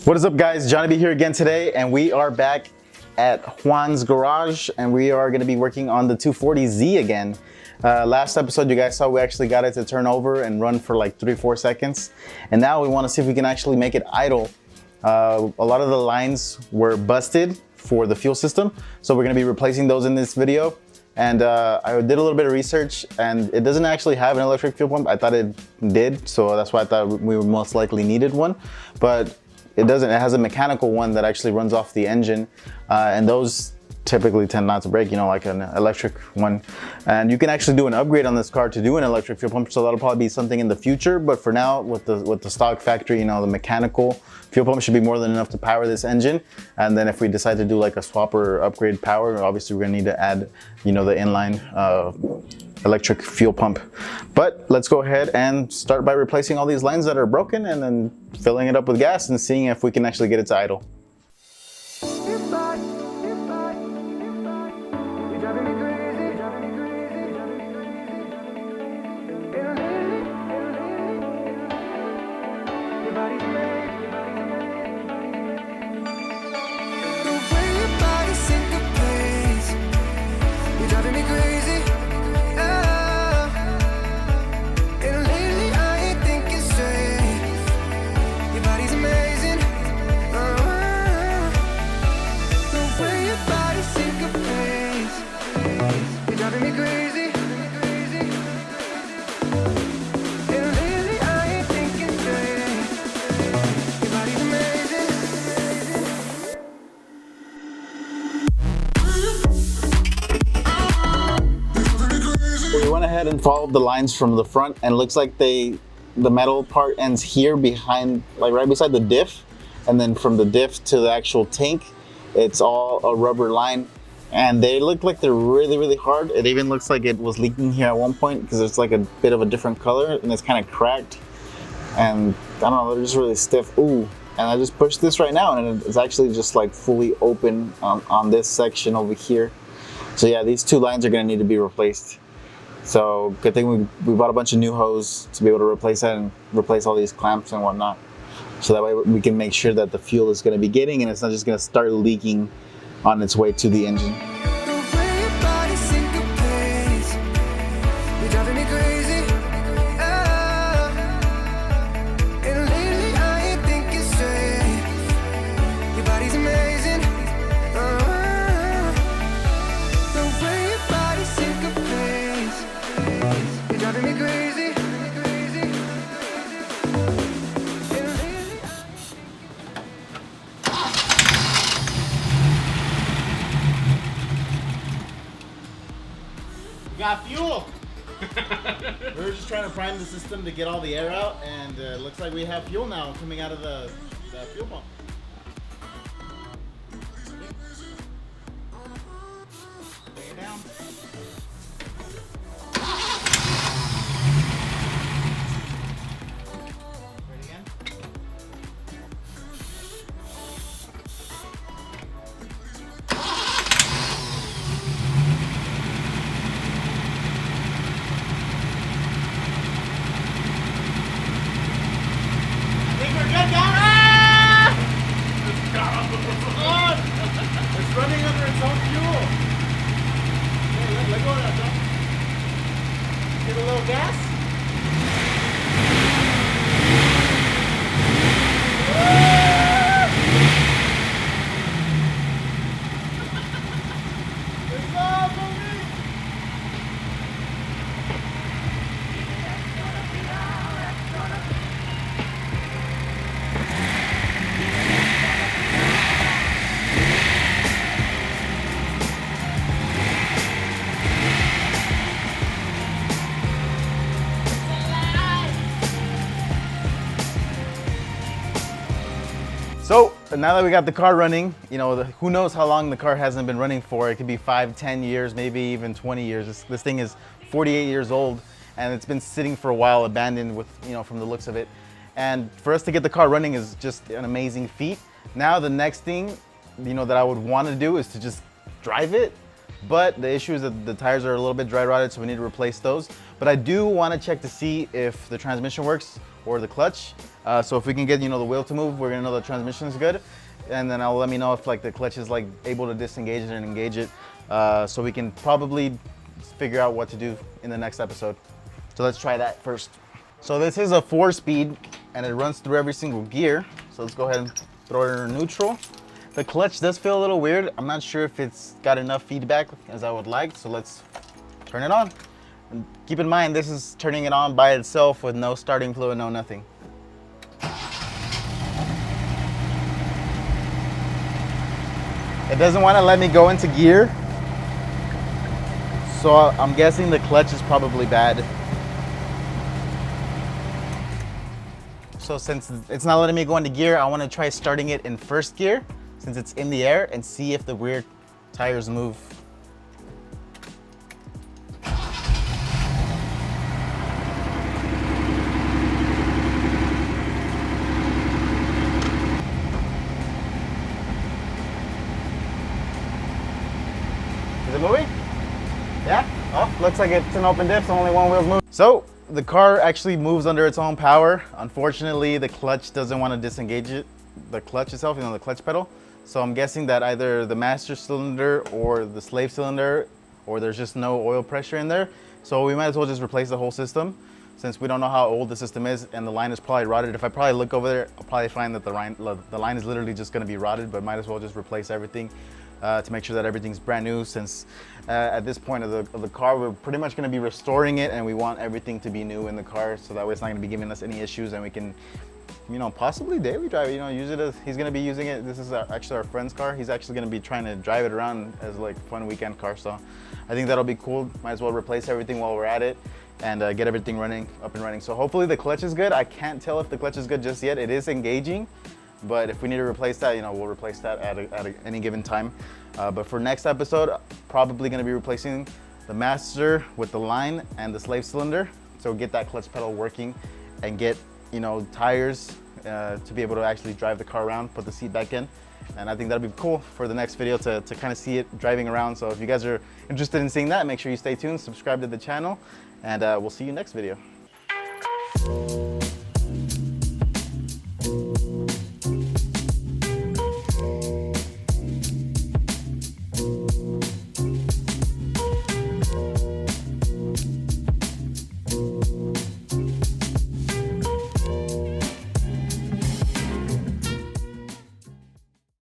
What is up, guys? Jonny B here again today, and we are back at Juan's garage, and we are going to be working on the 240Z again. Last episode you guys saw we actually got it to turn over and run for like 3-4 seconds, and now we want to see if we can actually make it idle. A lot of the lines were busted for the fuel system, so we're going to be replacing those in this video. And I did a little bit of research, and it doesn't actually have an electric fuel pump. I thought it did, so that's why I thought we most likely needed one, but it doesn't. It has a mechanical one that actually runs off the engine, and those typically tend not to break, you know, like an electric one. And you can actually do an upgrade on this car to do an electric fuel pump, so that'll probably be something in the future. But for now, with the stock factory, you know, the mechanical fuel pump should be more than enough to power this engine. And then if we decide to do like a swap or upgrade power, obviously we're gonna need to add, you know, the inline electric fuel pump. But let's go ahead and start by replacing all these lines that are broken, and then filling it up with gas and seeing if we can actually get it to idle. We went ahead and followed the lines from the front, and it looks like the metal part ends here behind, like right beside the diff, and then from the diff to the actual tank, it's all a rubber line, and they look like they're really hard. It even looks like it was leaking here at one point because it's like a bit of a different color and it's kind of cracked, and I don't know, they're just really stiff. Ooh, and I just pushed this right now and it's actually just like fully open on this section over here. So yeah, these two lines are gonna need to be replaced. So good thing we bought a bunch of new hose to be able to replace that and replace all these clamps and whatnot. So that way we can make sure that the fuel is going to be getting, and it's not just going to start leaking on its way to the engine. Got fuel! We were just trying to prime the system to get all the air out, and it looks like we have fuel now coming out of the fuel pump. Lay it down. Ready again? It's running under its own fuel. Hey, let go of that, John. Give it a little gas. It's all for me. So now that we got the car running, you know, who knows how long the car hasn't been running for. It could be 5-10 years, maybe even 20 years. This thing is 48 years old, and it's been sitting for a while, abandoned, with, you know, from the looks of it. And for us to get the car running is just an amazing feat. Now the next thing, you know, that I would want to do is to just drive it. But the issue is that the tires are a little bit dry rotted, so we need to replace those. But I do want to check to see if the transmission works or the clutch. So if we can get, the wheel to move, we're gonna know the transmission is good. And then let me know if like the clutch is like able to disengage it and engage it. So we can probably figure out what to do in the next episode. So let's try that first. So this is a 4-speed and it runs through every single gear. So let's go ahead and throw it in neutral. The clutch does feel a little weird. I'm not sure if it's got enough feedback as I would like. So let's turn it on. And keep in mind, this is turning it on by itself with no starting fluid, no nothing. It doesn't want to let me go into gear. So I'm guessing the clutch is probably bad. So since it's not letting me go into gear, I want to try starting it in first gear since it's in the air and see if the rear tires move. Is it moving? Yeah? Oh, looks like it's an open diff, so only one wheel's moving. So the car actually moves under its own power. Unfortunately, the clutch doesn't want to disengage it, the clutch itself, the clutch pedal. So I'm guessing that either the master cylinder or the slave cylinder, or there's just no oil pressure in there. So we might as well just replace the whole system since we don't know how old the system is and the line is probably rotted. If I probably look over there, I'll probably find that the line is literally just going to be rotted, but might as well just replace everything to make sure that everything's brand new, since at this point of the car, we're pretty much going to be restoring it and we want everything to be new in the car, so that way it's not going to be giving us any issues and we can possibly daily drive it, use it as, he's going to be using it. This is actually our friend's car. He's actually going to be trying to drive it around as like fun weekend car. So I think that'll be cool. Might as well replace everything while we're at it and get everything up and running. So hopefully the clutch is good. I can't tell if the clutch is good just yet. It is engaging, but if we need to replace that, we'll replace that at any given time. But for next episode, probably going to be replacing the master with the line and the slave cylinder. So get that clutch pedal working and get tires to be able to actually drive the car around, put the seat back in. And I think that'll be cool for the next video to kind of see it driving around. So if you guys are interested in seeing that, make sure you stay tuned, subscribe to the channel, and we'll see you next video.